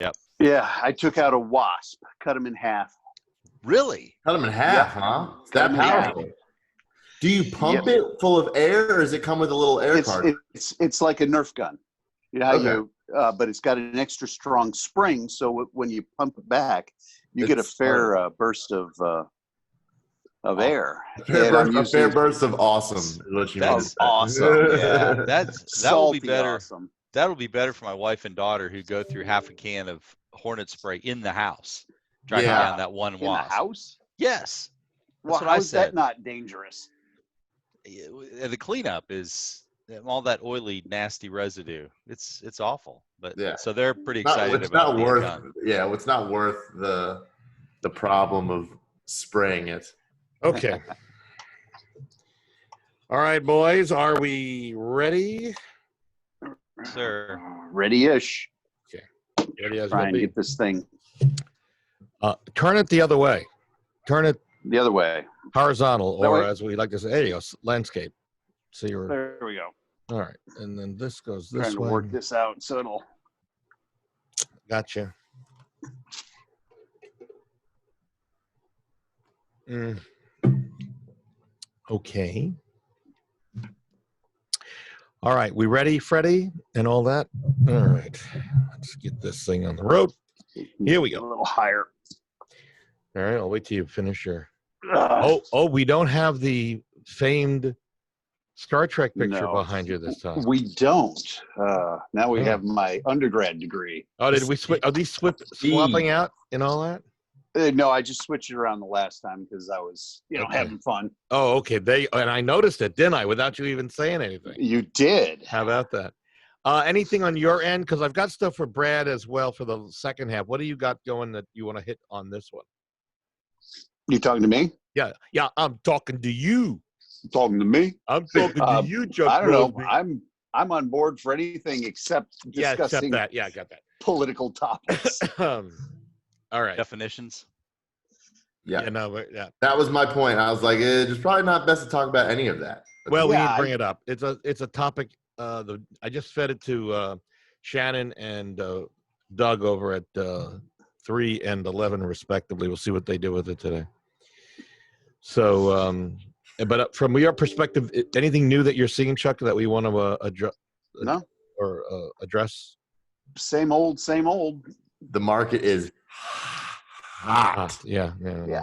Yep. Yeah, I took out a wasp, cut him in half. Really? Cut them in half, Yep. huh? It's Cut that 'em in half. powerful. Do you pump Yep. it full of air, or does it come with a little air card? It's like a Nerf gun. You know how Okay. but it's got an extra strong spring, so when you pump it back, you get a It's fair burst of air. A fair burst of awesome is what you mean. That's awesome. Yeah, that will salty be better. awesome. That'll be better for my wife and daughter who go through half a can of Hornet spray in the house, tracking Yeah. down that one In wasp. the house? Yes. Well, That's what I how's that said. not dangerous? The cleanup is all that oily, nasty residue. It's awful. But Yeah. so they're pretty excited It's about not the worth. gun. Yeah, it's not worth the problem of spraying it. Okay. All right, boys, are we ready? Sir. Ready-ish. Ready as Try will and be. get this thing Turn it the other way. Turn it the other way. horizontal, That or way? as we like to say, there you go, landscape. So you're There we go. all right, and then this goes this Trying to way. work this out so it'll. Gotcha. Okay. All right, we ready, Freddie, and all that? All right, let's get this thing on the road. Here we A go. little higher. All right, I'll wait till you finish your. Ugh. Oh, we don't have the famed Star Trek picture No. behind you this time. We don't. Now we Oh. have my undergrad degree. Oh, did we switch? Are these swapping out and all that? No, I just switched it around the last time because I was, Okay. having fun. Oh, okay. And I noticed it, didn't I? Without you even saying anything. You did. How about that? Anything on your end? Because I've got stuff for Brad as well for the second half. What do you got going that you want to hit on this one? You talking to me? Yeah. I'm talking to you. Talking to me? I'm talking to you, Chuck. I don't know. Crosby. I'm on board for anything except Except discussing that. Yeah, I got political topics. that. All right. Definitions. Yeah. Yeah. That was my point. I was like, it's probably not best to talk about any of that. Well, we Yeah, need to bring it up. It's a topic. I just fed it to Shannon and Doug over at 3 and 11 respectively. We'll see what they do with it today. So, but from your perspective, anything new that you're seeing, Chuck, that we want to address? No. Or address? Same old, same old. The market is hot. Yeah.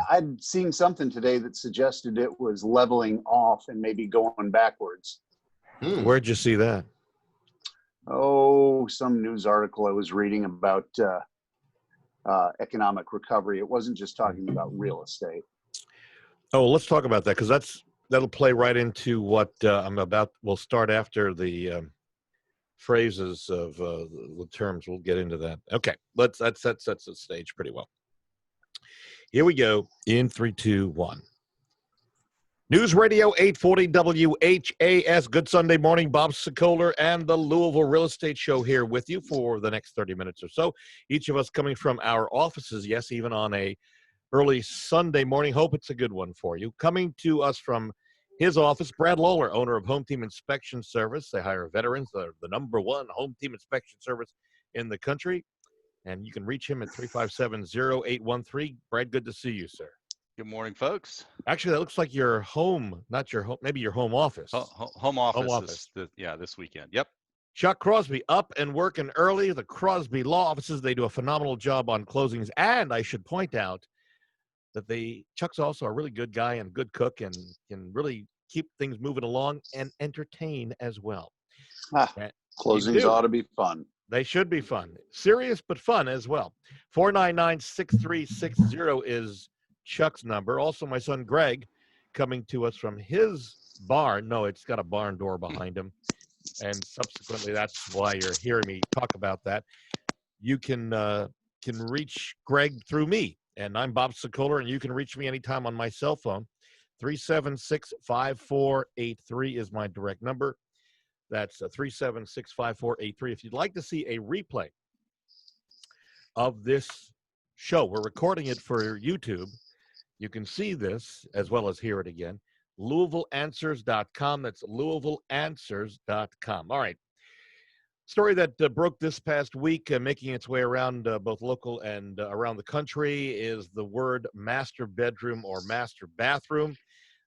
I'd seen something today that suggested it was leveling off and maybe going backwards. Where'd you see that? Oh, some news article I was reading about economic recovery. It wasn't just talking about real estate. Oh, let's talk about that because that'll play right into what I'm about. We'll start after the phrases of the terms. We'll get into that. Okay, that sets the stage pretty well. Here we go in 3, 2, 1. News Radio 840 WHAS. Good Sunday morning. Bob Sokoler and the Louisville Real Estate Show here with you for the next 30 minutes or so. Each of us coming from our offices, yes, even on a early Sunday morning. Hope it's a good one for you. Coming to us from his office, Brad Lawler, owner of Home Team Inspection Service. They hire veterans. They're the number one home team inspection service in the country. And you can reach him at 357-0813. Brad, good to see you, sir. Good morning, folks. Actually, that looks like your home, not your home, maybe your home office. Home office. This weekend. Yep. Chuck Crosby up and working early. The Crosby Law Offices, they do a phenomenal job on closings. And I should point out that Chuck's also a really good guy and good cook and can really keep things moving along and entertain as well. Closings ought to be fun. They should be fun. Serious, but fun as well. 499-6360 is Chuck's number. Also, my son Greg coming to us from his barn. No, it's got a barn door behind him. And subsequently, that's why you're hearing me talk about that. You can reach Greg through me. And I'm Bob Sokoler, and you can reach me anytime on my cell phone. 376-5483 is my direct number. That's 376-5483. If you'd like to see a replay of this show, we're recording it for YouTube. You can see this as well as hear it again. LouisvilleAnswers.com. That's LouisvilleAnswers.com. All right. Story that broke this past week, making its way around both local and around the country, is the word master bedroom or master bathroom.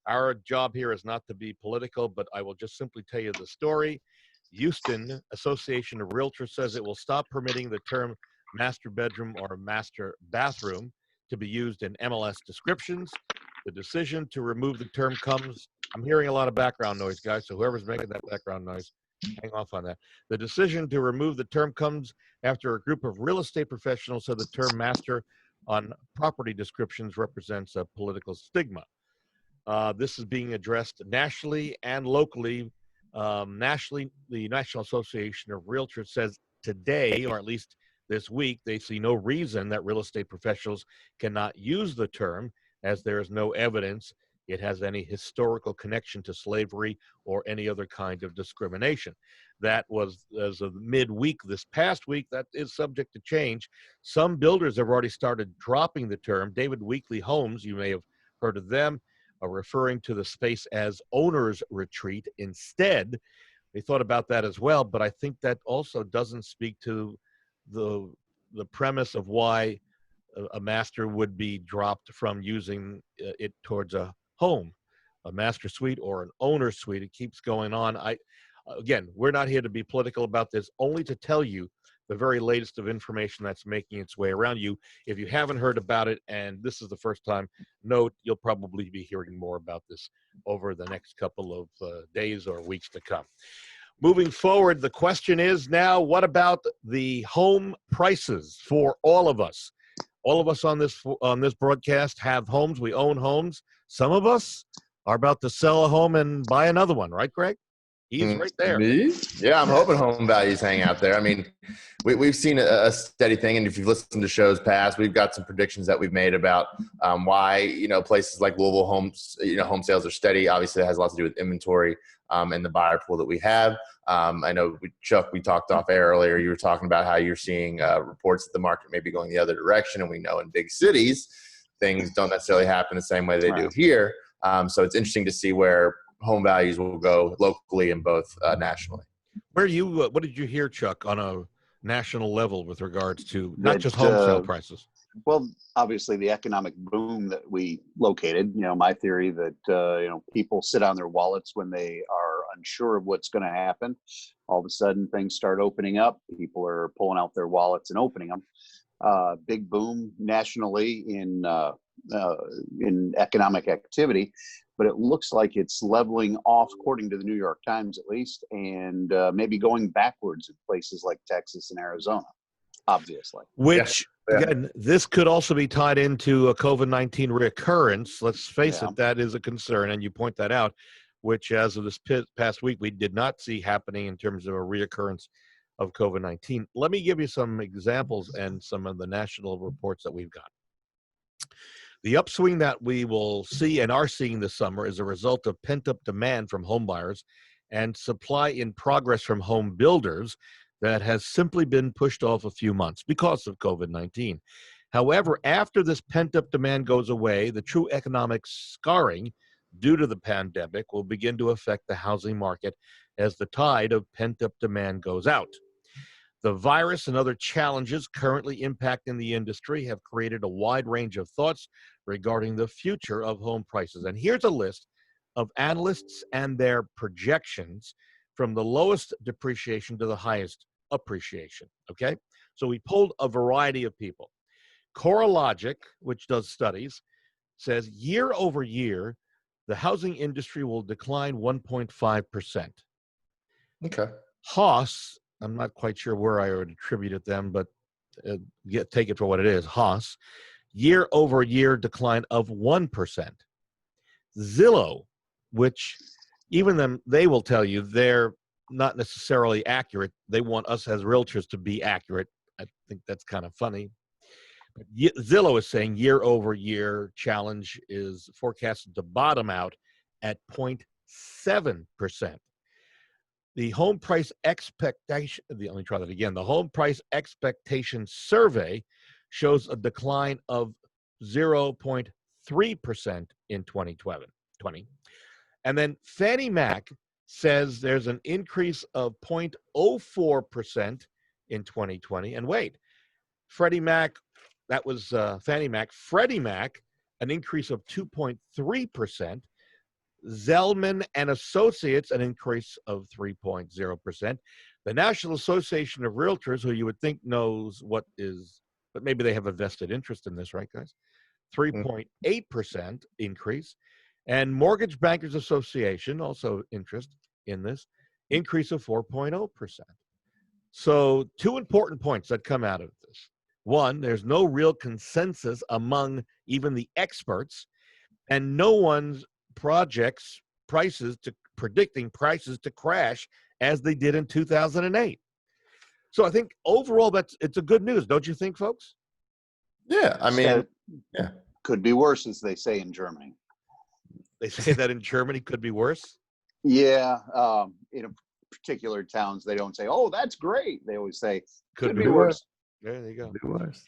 Our job here is not to be political, but I will just simply tell you the story. Houston Association of Realtors says it will stop permitting the term master bedroom or master bathroom to be used in MLS descriptions. The decision to remove the term comes, I'm hearing a lot of background noise, guys, so whoever's making that background noise, hang off on that. The decision to remove the term comes after a group of real estate professionals said the term master on property descriptions represents a political stigma. This is being addressed nationally and locally. Nationally, the National Association of Realtors says today, or at least this week, they see no reason that real estate professionals cannot use the term, as there is no evidence it has any historical connection to slavery or any other kind of discrimination. That was as of midweek this past week. That is subject to change. Some builders have already started dropping the term. David Weekley Homes, you may have heard of them, are referring to the space as owner's retreat instead. They thought about that as well, but I think that also doesn't speak to the premise of why a master would be dropped from using it towards a home, a master suite or an owner suite. It keeps going on. Again, we're not here to be political about this, only to tell you the very latest of information that's making its way around you. If you haven't heard about it and this is the first time, note you'll probably be hearing more about this over the next couple of days or weeks to come. Moving forward, the question is now, what about the home prices for all of us? All of us on this broadcast have homes. We own homes. Some of us are about to sell a home and buy another one, right, Greg? He's right there. Me? Yeah, I'm hoping home values hang out there. I mean, we've seen a steady thing, and if you've listened to shows past, we've got some predictions that we've made about why places like Louisville home sales are steady. Obviously, it has a lot to do with inventory and the buyer pool that we have. I know Chuck, we talked off air earlier. You were talking about how you're seeing reports that the market may be going the other direction, and we know in big cities things don't necessarily happen the same way they do here. So it's interesting to see where home values will go locally and both nationally. What did you hear, Chuck, on a national level with regards to not just home sale prices? Well, obviously the economic boom that we located, my theory that, people sit on their wallets when they are unsure of what's going to happen. All of a sudden things start opening up. People are pulling out their wallets and opening them. Big boom nationally in economic activity, but it looks like it's leveling off, according to the New York Times at least, and maybe going backwards in places like Texas and Arizona, obviously. Which, again, this could also be tied into a COVID-19 reoccurrence. Let's face it, that is a concern, and you point that out, which as of this past week, we did not see happening in terms of a reoccurrence of COVID-19. Let me give you some examples and some of the national reports that we've got. The upswing that we will see and are seeing this summer is a result of pent-up demand from home buyers and supply in progress from home builders that has simply been pushed off a few months because of COVID-19. However, after this pent-up demand goes away, the true economic scarring due to the pandemic will begin to affect the housing market as the tide of pent-up demand goes out. The virus and other challenges currently impacting the industry have created a wide range of thoughts regarding the future of home prices. And here's a list of analysts and their projections from the lowest depreciation to the highest appreciation, okay? So we polled a variety of people. CoreLogic, which does studies, says year over year, the housing industry will decline 1.5%. Okay. Haas, I'm not quite sure where I would attribute it them, but take it for what it is. Haas, year over year decline of 1%. Zillow, which even they will tell you they're not necessarily accurate. They want us as realtors to be accurate. I think that's kind of funny. But Zillow is saying year over year challenge is forecasted to bottom out at 0.7%. The home price expectation, let me try that again. The home price expectation survey shows a decline of 0.3% in 2020. And then Fannie Mac says there's an increase of 0.04% in 2020. And wait, Freddie Mac, that was Fannie Mac. Freddie Mac, an increase of 2.3%. Zelman and Associates, an increase of 3.0%. The National Association of Realtors, who you would think knows what is, but maybe they have a vested interest in this, right, guys? 3.8% increase. And Mortgage Bankers Association, also interest in this, increase of 4.0%. So two important points that come out of this. One, there's no real consensus among even the experts, and no one's projects predicting prices to crash as they did in 2008. So I think overall it's a good news, don't you think, folks? Yeah, I mean, yeah, could be worse, as they say in Germany. They say that in Germany could be worse. Yeah, in particular towns, they don't say, "Oh, that's great." They always say, Could be be worse. There you go. could be worse.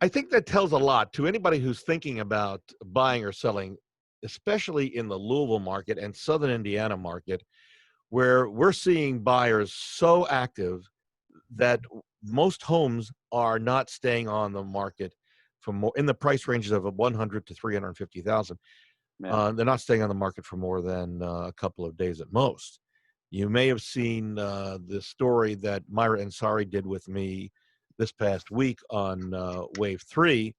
I think that tells a lot to anybody who's thinking about buying or selling, especially in the Louisville market and Southern Indiana market, where we're seeing buyers so active that most homes are not staying on the market for more in the price ranges of 100 to 350,000. Yeah. They're not staying on the market for more than a couple of days at most. You may have seen the story that Myra Ansari did with me this past week on Wave 3,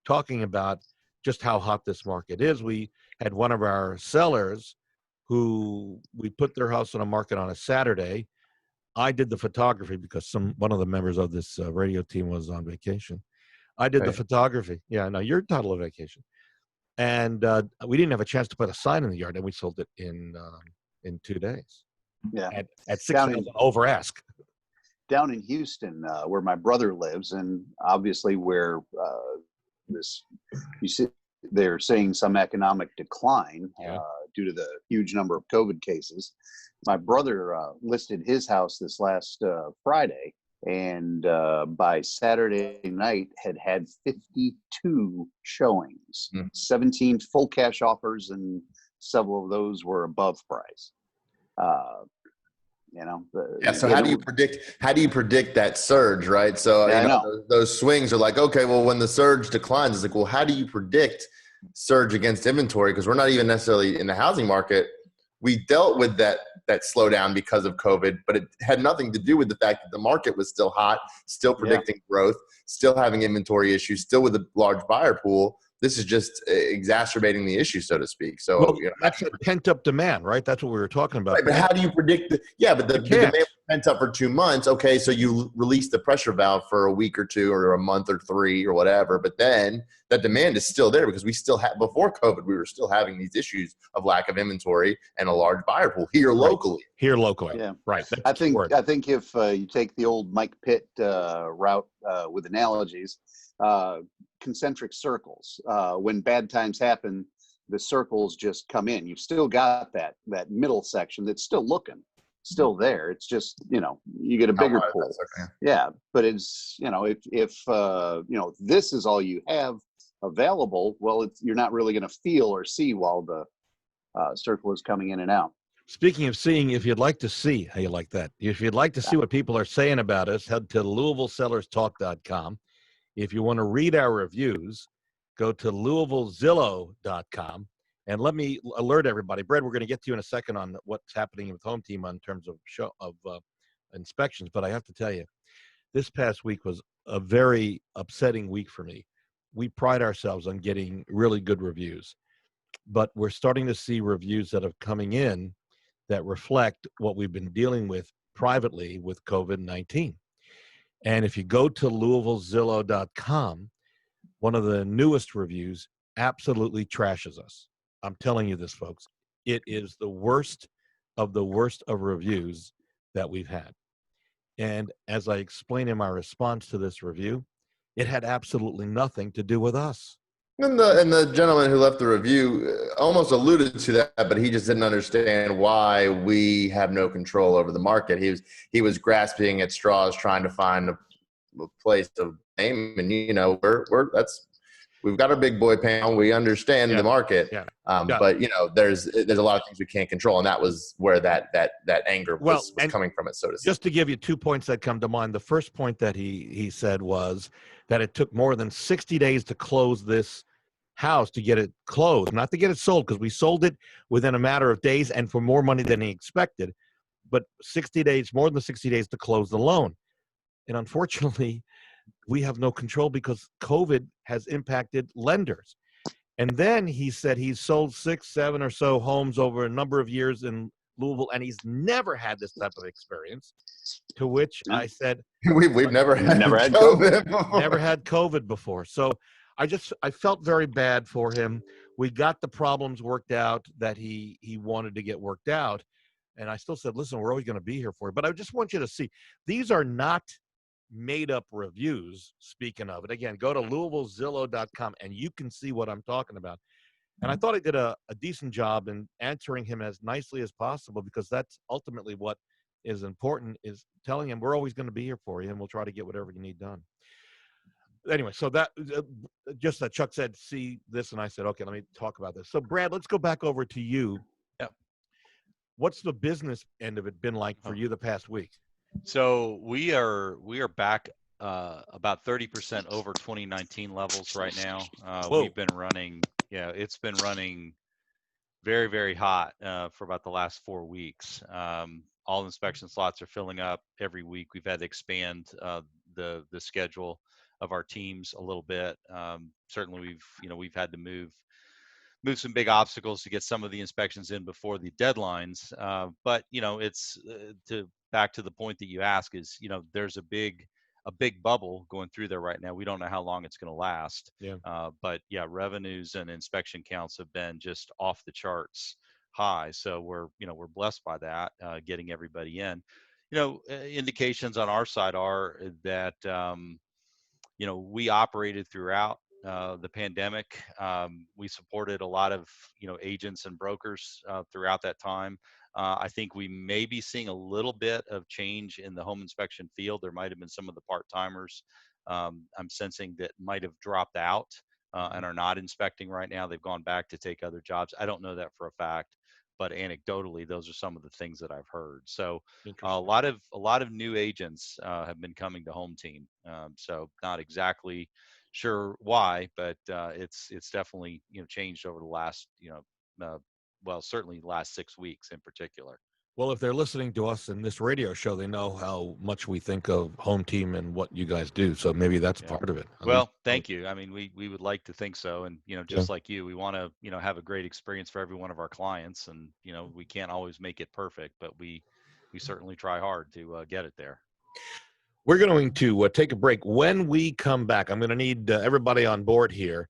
talking about just how hot this market is. We had one of our sellers who we put their house on a market on a Saturday. I did the photography because one of the members of this radio team was on vacation. I did the photography. Yeah, no, you're entitled to vacation. And we didn't have a chance to put a sign in the yard, and we sold it in 2 days. Yeah, at 6,000 over ask. Down in Houston, where my brother lives, and obviously where they're seeing some economic decline due to the huge number of COVID cases. My brother listed his house this last Friday, and by Saturday night had 52 showings, 17 full cash offers, and several of those were above price. So how do you predict that surge, right? So those swings are like, okay, well, when the surge declines, it's like, well, how do you predict surge against inventory? Because we're not even necessarily in the housing market. We dealt with that slowdown because of COVID, but it had nothing to do with the fact that the market was still hot, still predicting growth, still having inventory issues, still with a large buyer pool. This is just exacerbating the issue, so to speak. So that's a pent-up demand, right? That's what we were talking about. Right, but how do you predict the demand was pent up for 2 months. Okay, so you release the pressure valve for a week or two or a month or 3 or whatever, but then that demand is still there because we still have, before COVID, we were still having these issues of lack of inventory and a large buyer pool here locally. Here locally, right. I think if you take the old Mike Pitt route with analogies, concentric circles. When bad times happen, the circles just come in. You've still got that middle section that's still looking, still there. It's just, you get a bigger pool. Yeah, but it's, if this is all you have available, well, you're not really going to feel or see while the circle is coming in and out. Speaking of seeing, if you'd like to see how you like that, if you'd like to see what people are saying about us, head to LouisvilleSellersTalk.com. If you want to read our reviews, go to LouisvilleZillow.com. And let me alert everybody. Brad, we're going to get to you in a second on what's happening with Home Team in terms of inspections. But I have to tell you, this past week was a very upsetting week for me. We pride ourselves on getting really good reviews. But we're starting to see reviews that are coming in that reflect what we've been dealing with privately with COVID-19. And if you go to LouisvilleZillow.com, one of the newest reviews absolutely trashes us. I'm telling you this, folks. It is the worst of reviews that we've had. And as I explained in my response to this review, it had absolutely nothing to do with us. And the gentleman who left the review almost alluded to that, but he just didn't understand why we have no control over the market. He was grasping at straws, trying to find a place to name, and we've got our big boy panel. We understand the market, Yeah. but there's a lot of things we can't control, and that was where that anger was coming from. It, so to say. Just to give you 2 points that come to mind. The first point that he said was that it took more than 60 days to close this house, to get it closed, not to get it sold, because we sold it within a matter of days and for more money than he expected, but 60 days, more than 60 days to close the loan. And unfortunately, we have no control because COVID has impacted lenders. And then he said he's sold 6, 7 or so homes over a number of years in Louisville, and he's never had this type of experience. To which I said, we've never had COVID. Never had COVID before. So I felt very bad for him. We got the problems worked out that he wanted to get worked out. And I still said, listen, we're always going to be here for you. But I just want you to see, these are not made up reviews. Speaking of it, again, go to LouisvilleZillow.com and you can see what I'm talking about. And I thought I did a decent job in answering him as nicely as possible, because that's ultimately what is important, is telling him we're always going to be here for you and we'll try to get whatever you need done. Anyway, so that just that Chuck said, see this, and I said, okay, let me talk about this. So Brad, let's go back over to you. Yep. What's the business end of it been like for you the past week? So we are back about 30% over 2019 levels right now. We've been running, it's been running very, very hot for about the last 4 weeks. All inspection slots are filling up every week. We've had to expand the schedule of our teams a little bit. Certainly, we've had to move some big obstacles to get some of the inspections in before the deadlines. But it's back to the point that you ask is, there's a big bubble going through there right now. We don't know how long it's going to last. Yeah. But revenues and inspection counts have been just off the charts high. So we're blessed by that, getting everybody in. Indications on our side are that we operated throughout the pandemic. We supported a lot of agents and brokers throughout that time. I think we may be seeing a little bit of change in the home inspection field. There might have been some of the part-timers I'm sensing that might have dropped out and are not inspecting right now. They've gone back to take other jobs. I don't know that for a fact, but anecdotally, those are some of the things that I've heard. So a lot of new agents have been coming to Home Team. So not exactly sure why, but it's definitely changed over the last certainly the last 6 weeks in particular. Well, if they're listening to us in this radio show, they know how much we think of Home Team and what you guys do. So maybe that's part of it. Well, thank you. I mean, we would like to think so. And, just like you, we want to, have a great experience for every one of our clients. And, we can't always make it perfect, but we certainly try hard to get it there. We're going to take a break. When we come back, I'm going to need everybody on board here.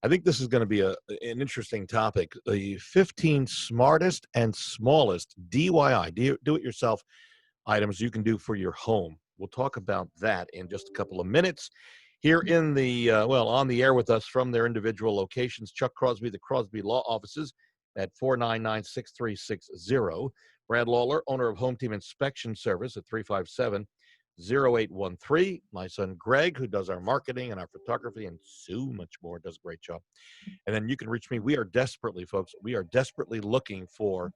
I think this is going to be an interesting topic. The 15 smartest and smallest DIY, do-it-yourself items you can do for your home. We'll talk about that in just a couple of minutes. Here in the, on the air with us from their individual locations, Chuck Crosby, the Crosby Law Offices at 499-6360. Brad Lawler, owner of Home Team Inspection Service at 357-0813. My son Greg, who does our marketing and our photography and so much more, does a great job. And then you can reach me. We are desperately looking for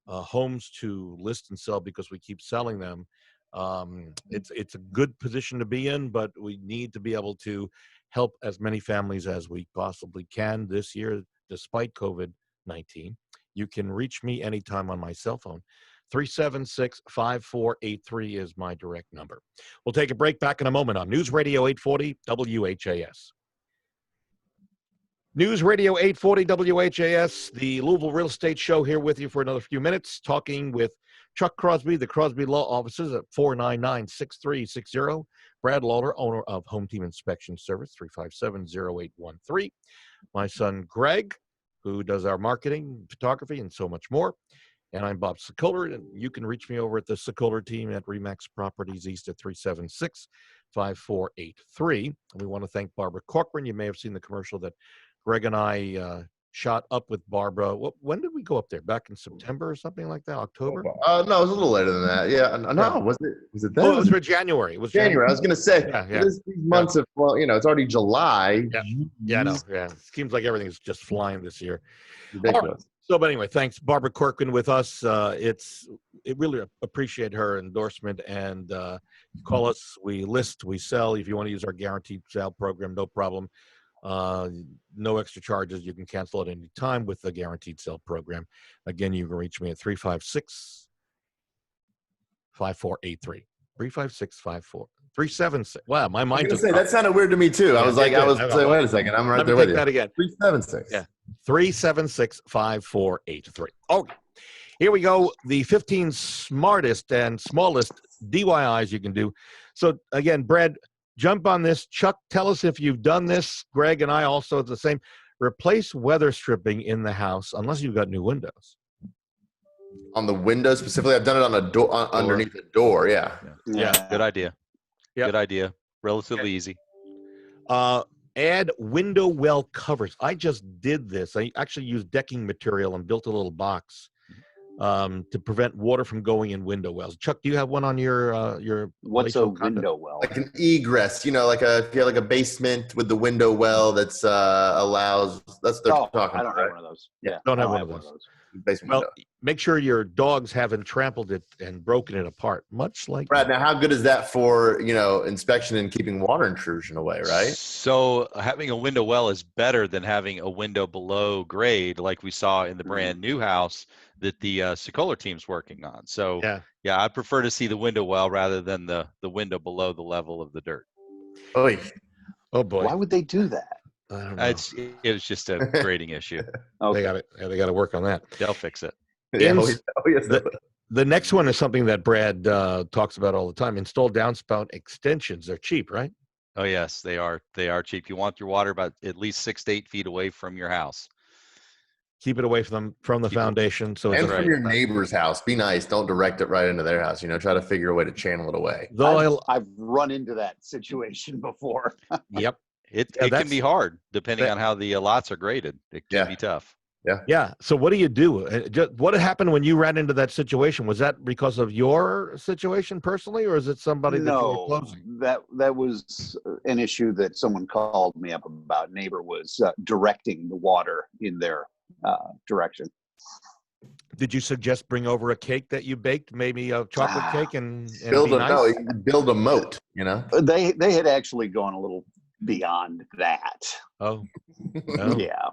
homes to list and sell because we keep selling them. It's a good position to be in, but we need to be able to help as many families as we possibly can this year, despite COVID-19. You can reach me anytime on my cell phone. 376-5483 is my direct number. We'll take a break. Back in a moment on News Radio 840 WHAS. News Radio 840 WHAS, the Louisville Real Estate Show, here with you for another few minutes, talking with Chuck Crosby, the Crosby Law Offices at 499-6360. Brad Lawler, owner of Home Team Inspection Service, 357-0813. My son Greg, who does our marketing, photography, and so much more. And I'm Bob Sokoler, and you can reach me over at the Sokoler team at Remax Properties East at 376-5483. And we want to thank Barbara Corcoran. You may have seen the commercial that Greg and I shot up with Barbara. When did we go up there? Back in September or something like that? October? No, it was a little later than that. Yeah, no, Yeah. was it? Was it then? Oh, it was for January. It was January. I was gonna say Yeah. these months of it's already July. Yeah. Yeah, I know. Yeah. It seems like everything's just flying this year. Ridiculous. So, but anyway, thanks, Barbara Corcoran, with us. It really appreciate her endorsement, and call us. We list, we sell. If you want to use our guaranteed sale program, no problem. No extra charges. You can cancel at any time with the guaranteed sale program. Again, you can reach me at 356-5483. 356-376. Wow, my I mind was just gonna say that sounded weird to me too. Yeah, I was like, wait a second, I'm right Let there me with take you. that again. 376. Yeah. 376-5483. Okay. Here we go. The 15 smartest and smallest DIYs you can do. So again, Brad, jump on this. Chuck, tell us if you've done this. Greg and I also the same. Replace weather stripping in the house unless you've got new windows. On the window specifically, I've done it on a door, underneath a door. Yeah. Good idea. Yep. Good idea. Relatively easy. Add window well covers. I just did this. I actually used decking material and built a little box to prevent water from going in window wells. Chuck, do you have one on your What's a palatial condo? window well? Like an egress, if you have like a basement with the window well that's allows. That's what they're talking I don't about, have right? one of those. Yeah, Yeah, don't I have one of those. Basement Well, window. make sure your dogs haven't trampled it and broken it apart, much like Brad, now how good is that for inspection and keeping water intrusion away, right? So having a window well is better than having a window below grade, like we saw in the brand new house that the Sokoler team's working on. So yeah, I prefer to see the window well rather than the window below the level of the dirt. Oy. Oh boy, Why would they do that? I don't know. It was just a grading issue. Okay. They got to work on that. They'll fix it. Yeah, yes, The next one is something that Brad talks about all the time. Install downspout extensions. They're cheap, right? Oh yes, they are. They are cheap. You want your water about at least 6 to 8 feet away from your house. Keep it away from the foundation. So it's and from your neighbor's house. Be nice. Don't direct it right into their house. Try to figure a way to channel it away. I've run into that situation before. Yep. It can be hard depending on how the lots are graded. It can be tough. Yeah. So what do you do? What happened when you ran into that situation? Was that because of your situation personally, or is it somebody that you were closing? That was an issue that someone called me up about. Neighbor was directing the water in their direction. Did you suggest bring over a cake that you baked, maybe a chocolate cake, and build be nice? build a moat? They had actually gone a little beyond that. Oh. Yeah,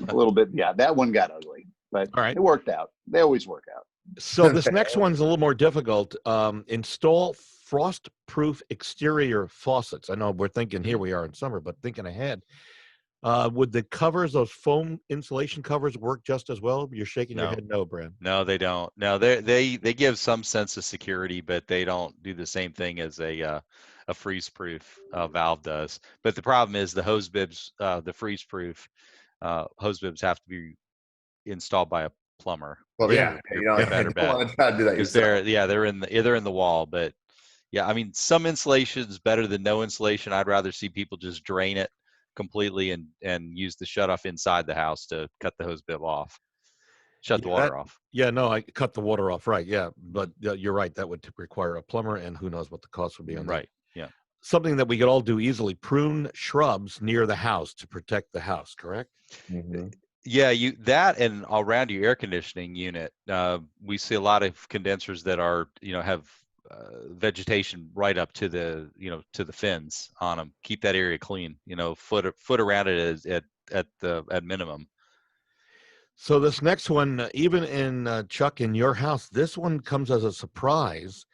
a little bit. Yeah, that one got ugly, but it worked out. They always work out. So this next one's a little more difficult. Install frost-proof exterior faucets. I know we're thinking here we are in summer, but thinking ahead. Would the covers, those foam insulation covers, work just as well? You're shaking your head no, Brad. No, they don't. No, they give some sense of security, but they don't do the same thing as a freeze-proof valve does. But the problem is the hose bibs, the freeze-proof hose bibs have to be installed by a plumber. Well, you better bet want to try to do that because yourself. they're in the wall. But yeah, I mean, some insulation is better than no insulation. I'd rather see people just drain it completely and use the shutoff inside the house to cut the hose bib off, shut the water off. Yeah, no, I cut the water off, right? Yeah, but you're right. That would require a plumber, and who knows what the cost would be on that. Right. Yeah. Something that we could all do easily: prune shrubs near the house to protect the house. Correct? Mm-hmm. Yeah, that and around your air conditioning unit, we see a lot of condensers that are have vegetation right up to the to the fins on them. Keep that area clean. Foot around it is at minimum. So this next one, even in Chuck, in your house, this one comes as a surprise.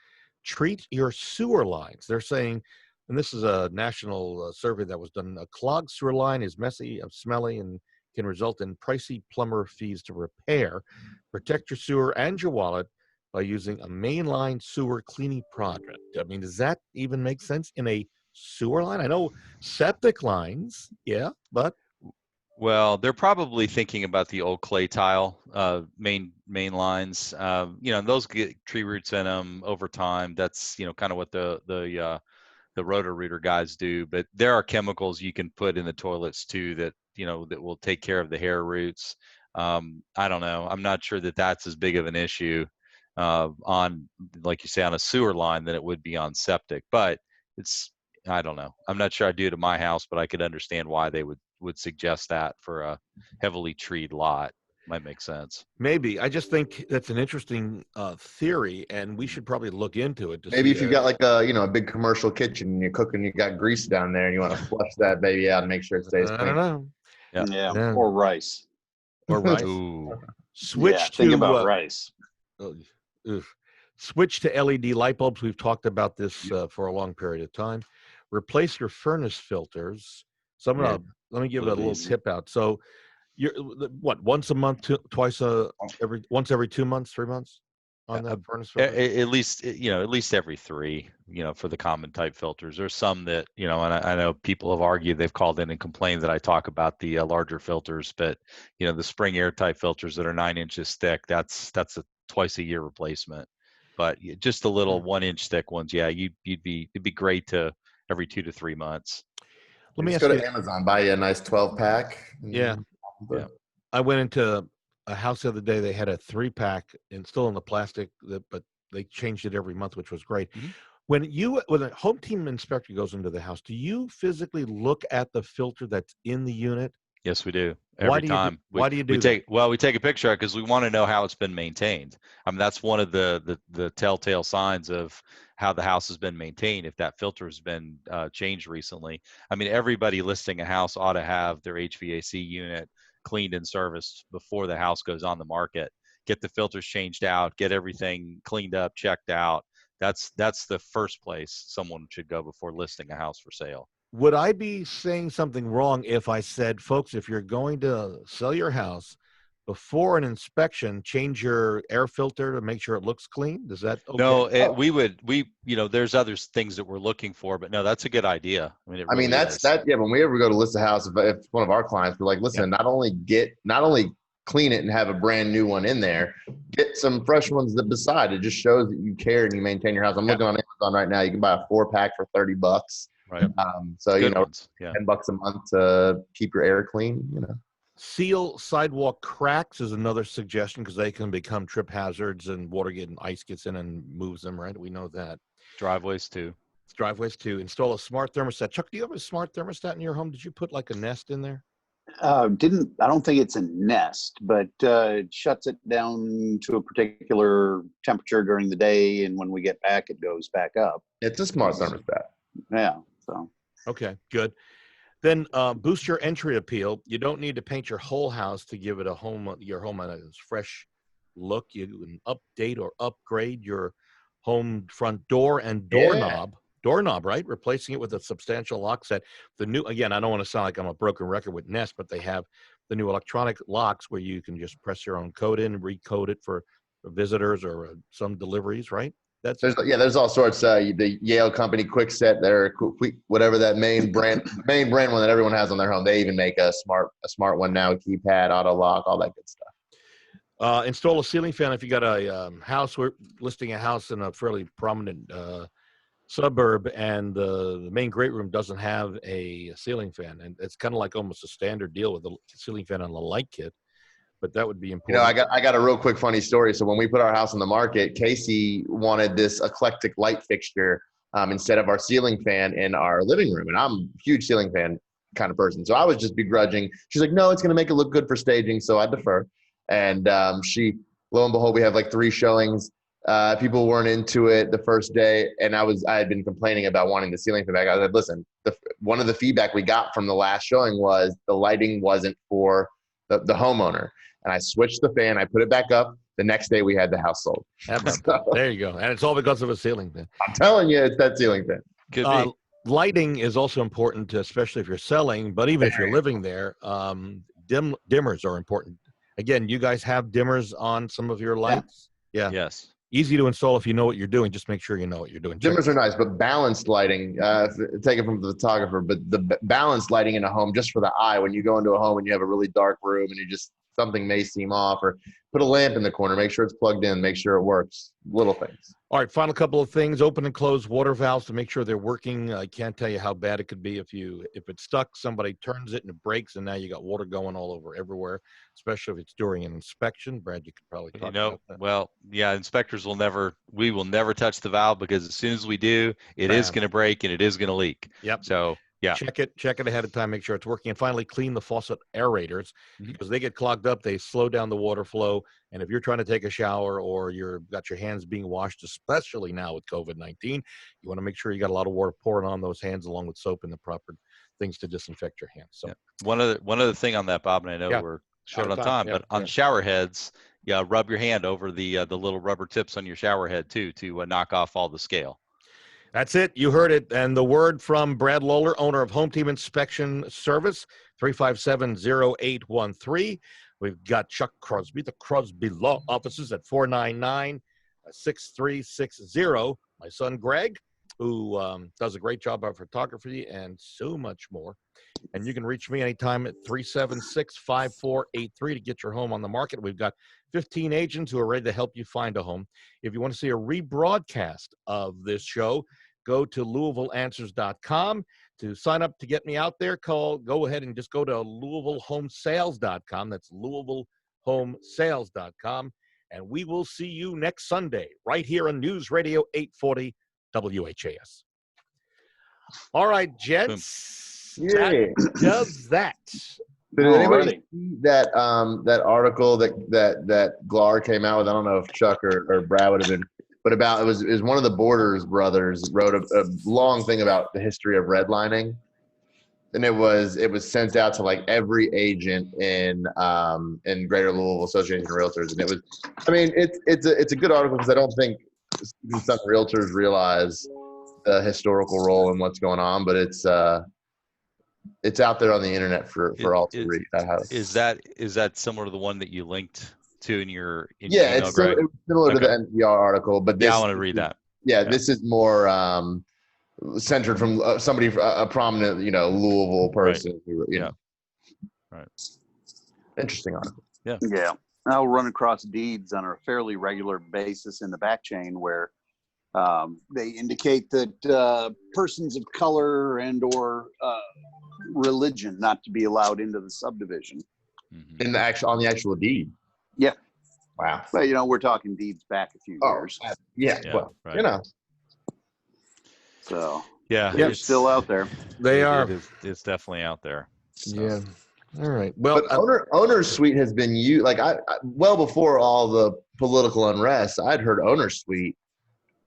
Treat your sewer lines. They're saying, and this is a national survey that was done. A clogged sewer line is messy, smelly, and can result in pricey plumber fees to repair. Protect your sewer and your wallet by using a mainline sewer cleaning project. I mean, does that even make sense in a sewer line? I know septic lines, yeah, but well, they're probably thinking about the old clay tile main lines. Those get tree roots in them over time. That's kind of what the Roto-Rooter guys do. But there are chemicals you can put in the toilets too that that will take care of the hair roots. I don't know. I'm not sure that that's as big of an issue on, like you say, on a sewer line than it would be on septic. But I don't know. I'm not sure I do it at my house, but I could understand why they would suggest that for a heavily treed lot. Might make sense. Maybe. I just think that's an interesting theory, and we should probably look into it to Maybe see. if you've got like a big commercial kitchen and you're cooking, you got grease down there, and you want to flush that baby out and make sure it stays I clean. don't know. Yeah. Yeah. Or rice. Or rice. Ooh. Switch Think to about rice. Switch to LED light bulbs. We've talked about this for a long period of time. Replace your furnace filters. So let me give a little tip out. So you're once a month, once every 2 months, 3 months on that furnace filter? At least every 3, for the common type filters. There's some that, and I know people have argued, they've called in and complained that I talk about the larger filters, but the spring air type filters that are 9 inches thick, that's a twice a year replacement. But just the little 1 inch thick ones, it'd be great to every 2 to 3 months. Let me Just ask go you. to Amazon, buy you a nice 12-pack. Yeah. I went into a house the other day. They had a 3-pack and still in the plastic, but they changed it every month, which was great. Mm-hmm. When a home team inspector goes into the house, do you physically look at the filter that's in the unit? Yes, we do. Why do you do that? We take a picture because we want to know how it's been maintained. I mean, that's one of the telltale signs of how the house has been maintained. If that filter has been changed recently, I mean, everybody listing a house ought to have their HVAC unit cleaned and serviced before the house goes on the market. Get the filters changed out, get everything cleaned up, checked out. That's the first place someone should go before listing a house for sale. Would I be saying something wrong if I said, folks, if you're going to sell your house, before an inspection, change your air filter to make sure it looks clean? Is that okay? No, there's other things that we're looking for, but no, that's a good idea. I mean, really that's is. yeah. When we ever go to list a house, if one of our clients, we're like, listen, not only clean it and have a brand new one in there, get some fresh ones that beside it. Just shows that you care and you maintain your house. I'm looking on Amazon right now. You can buy a 4-pack for $30. Right. So Good ones. Yeah. $10 a month to keep your air clean. Seal sidewalk cracks is another suggestion because they can become trip hazards and water and ice gets in and moves them, right? We know that. Driveways too. Install a smart thermostat. Chuck, do you have a smart thermostat in your home? Did you put like a Nest in there? I don't think it's a Nest, but it shuts it down to a particular temperature during the day, and when we get back, it goes back up. It's a smart thermostat. Yeah. So. Okay, good. Then boost your entry appeal. You don't need to paint your whole house to give it your home a fresh look. You can update or upgrade your home front door and doorknob. Doorknob, right? Replacing it with a substantial lock set. The new, again, I don't want to sound like I'm a broken record with Nest, but they have the new electronic locks where you can just press your own code in, recode it for visitors or some deliveries, right? There's all sorts. The Yale company Quickset, whatever that main brand one that everyone has on their home. They even make a smart one now, keypad, auto lock, all that good stuff. Install a ceiling fan if you got a house. We're listing a house in a fairly prominent suburb, and the main great room doesn't have a ceiling fan, and it's kind of like almost a standard deal with the ceiling fan on the light kit. But that would be important. I got a real quick funny story. So when we put our house on the market, Casey wanted this eclectic light fixture instead of our ceiling fan in our living room. And I'm a huge ceiling fan kind of person. So I was just begrudging. She's like, no, it's going to make it look good for staging. So I defer. And lo and behold, we have like 3 showings. People weren't into it the first day. And I had been complaining about wanting the ceiling fan back. I was like, listen, one of the feedback we got from the last showing was the lighting wasn't for the homeowner. And I switched the fan. I put it back up. The next day we had the house sold. There you go. And it's all because of a ceiling fan. I'm telling you, it's that ceiling fan. Could be. Lighting is also important, especially if you're selling, but even if you're living there, dimmers are important. Again, you guys have dimmers on some of your lights? Yeah. Yes. Easy to install if you know what you're doing. Just make sure you know what you're doing. Dimmers are nice, but balanced lighting, take it from the photographer, but the balanced lighting in a home just for the eye, when you go into a home and you have a really dark room and you just something may seem off, or put a lamp in the corner, make sure it's plugged in, make sure it works, little things. All right, final couple of things. Open and close water valves to make sure they're working. I can't tell you how bad it could be if it's stuck, somebody turns it and it breaks, and now you got water going all over everywhere, especially if it's during an inspection. Brad, you could probably talk about that. Well, yeah, inspectors we will never touch the valve, because as soon as we do, it is going to break and it is going to leak. Yep. So yeah. Check it ahead of time, make sure it's working. And finally, clean the faucet aerators, because they get clogged up, they slow down the water flow. And if you're trying to take a shower or you've got your hands being washed, especially now with COVID-19, you want to make sure you got a lot of water pouring on those hands along with soap and the proper things to disinfect your hands. So one other thing on that, Bob, and I know we're short on time, but on shower heads, rub your hand over the little rubber tips on your shower head too, to knock off all the scale. That's it. You heard it. And the word from Brad Lawler, owner of Home Team Inspection Service, 357-0813. We've got Chuck Crosby, the Crosby Law Offices at 499-6360. My son, Greg, who does a great job of photography and so much more. And you can reach me anytime at 376-5483 to get your home on the market. We've got 15 agents who are ready to help you find a home. If you want to see a rebroadcast of this show, go to LouisvilleAnswers.com. To sign up to get me out there, go ahead and just go to LouisvilleHomesales.com. That's LouisvilleHomesales.com. And we will see you next Sunday right here on News Radio 840 WHAS. All right, gents. Yeah. That does that. Did anybody see that article that Glar came out with? I don't know if Chuck or Brad would have been, but it was one of the Borders brothers wrote a long thing about the history of redlining, and it was sent out to like every agent in Greater Louisville Association of Realtors, and it was, I mean, it's a good article because I don't think some realtors realize the historical role and what's going on, but it's out there on the internet for all to read. Is that similar to the one that you linked to in your email, it's similar to the NPR article, but I want to read that. Yeah, this is more centered from somebody, a prominent, Louisville person. Right. Right. Interesting article. Yeah. I'll run across deeds on a fairly regular basis in the back chain where they indicate that persons of color and or religion not to be allowed into the subdivision. On the actual deed. Yeah. Wow. But we're talking deeds back a few years. Yeah. Well, right. So they're still out there. They are. It's definitely out there. So. Yeah. All right. Well, but owner's suite has been used, like I well before all the political unrest. I'd heard owner's suite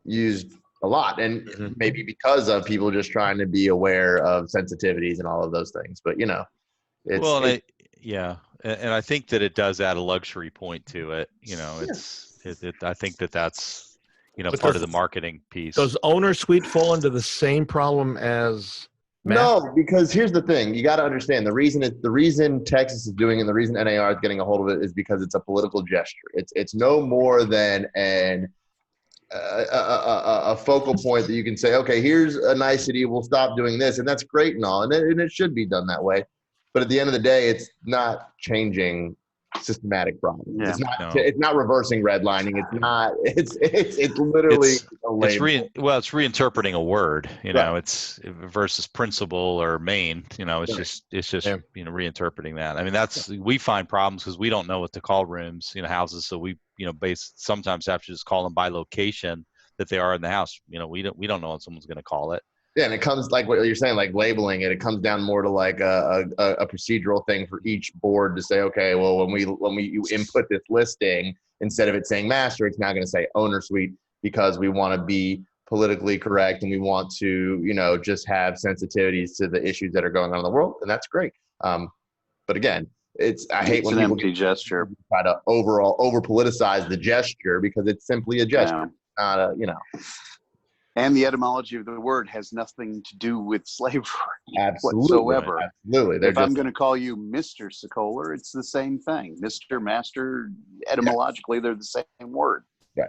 used a lot, and maybe because of people just trying to be aware of sensitivities and all of those things. But and I think that it does add a luxury point to it. I think that's part of the marketing piece. Does owner suite fall into the same problem as No, because here's the thing. You got to understand the reason Texas is doing it and the reason NAR is getting a hold of it is because it's a political gesture. It's no more than a focal point that you can say, okay, here's a nicety, we'll stop doing this, and that's great and all, and it should be done that way. But at the end of the day, it's not changing systematic problems. Yeah. It's not reversing redlining. It's not. It's literally it's reinterpreting a word. Right. It's versus principle or main. It's just reinterpreting that. I mean, we find problems because we don't know what to call rooms, houses. So we sometimes have to just call them by location that they are in the house. We don't know what someone's going to call it. Yeah, and it comes like what you're saying, like labeling it. It comes down more to like a procedural thing for each board to say, okay, well, when you input this listing, instead of it saying master, it's now going to say owner suite because we want to be politically correct and we want to, just have sensitivities to the issues that are going on in the world, and that's great. But again, I hate when people empty gesture try to over politicize the gesture because it's simply a gesture, not a And the etymology of the word has nothing to do with slavery whatsoever. Absolutely. If I'm going to call you Mr. Sokoler, it's the same thing. Mr. Master, etymologically, they're the same word. Right.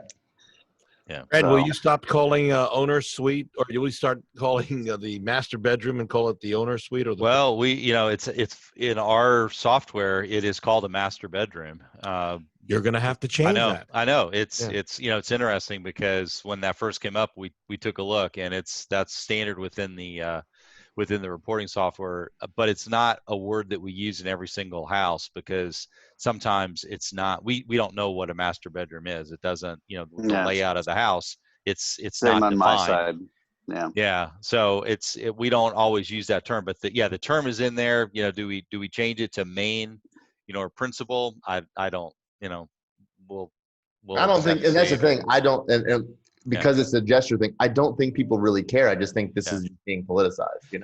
Yeah. And will So- you stop calling owner suite, or will you start calling the master bedroom and call it the owner suite? Or the Well, it's in our software, it is called a master bedroom. you're going to have to change that. I know. Yeah. It's it's interesting because when that first came up, we took a look, and that's standard within the reporting software, but it's not a word that we use in every single house because sometimes it's not. We don't know what a master bedroom is. It doesn't, the Yeah. layout of the house. It's Same not on my defined. side. Yeah. Yeah, so we don't always use that term, but the term is in there. Do we change it to main, or principal? I don't. We'll I don't just have think, to and that's see. the thing. I don't, and because it's a gesture thing, I don't think people really care. I just think this Yeah. is being politicized, Yeah,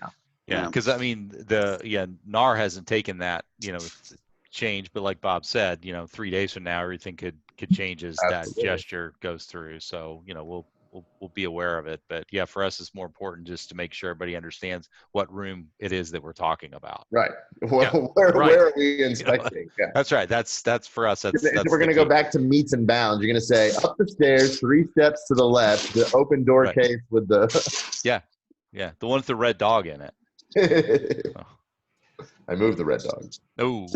Yeah. because I mean NAR hasn't taken that change, but like Bob said, 3 days from now everything could change as that Absolutely. gesture goes through. So we'll be aware of it. But yeah, for us it's more important just to make sure everybody understands what room it is that we're talking about. Right. Yeah, Where right. are we inspecting? Yeah. That's right. That's for us. That's We're going to the go key. back to meets and bounds. You're going to say up the stairs, 3 steps to the left, the open door Right. case with the. Yeah, the one with the red dog in it. I moved the red dog. Oh,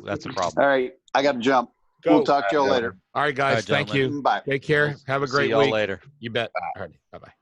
that's a problem. All right. I got to jump. Go. We'll talk to you all later. All right, guys. All right, Thank gentlemen. you. Bye. Take care. Have a See great y'all week. later. You bet. All right. Bye-bye.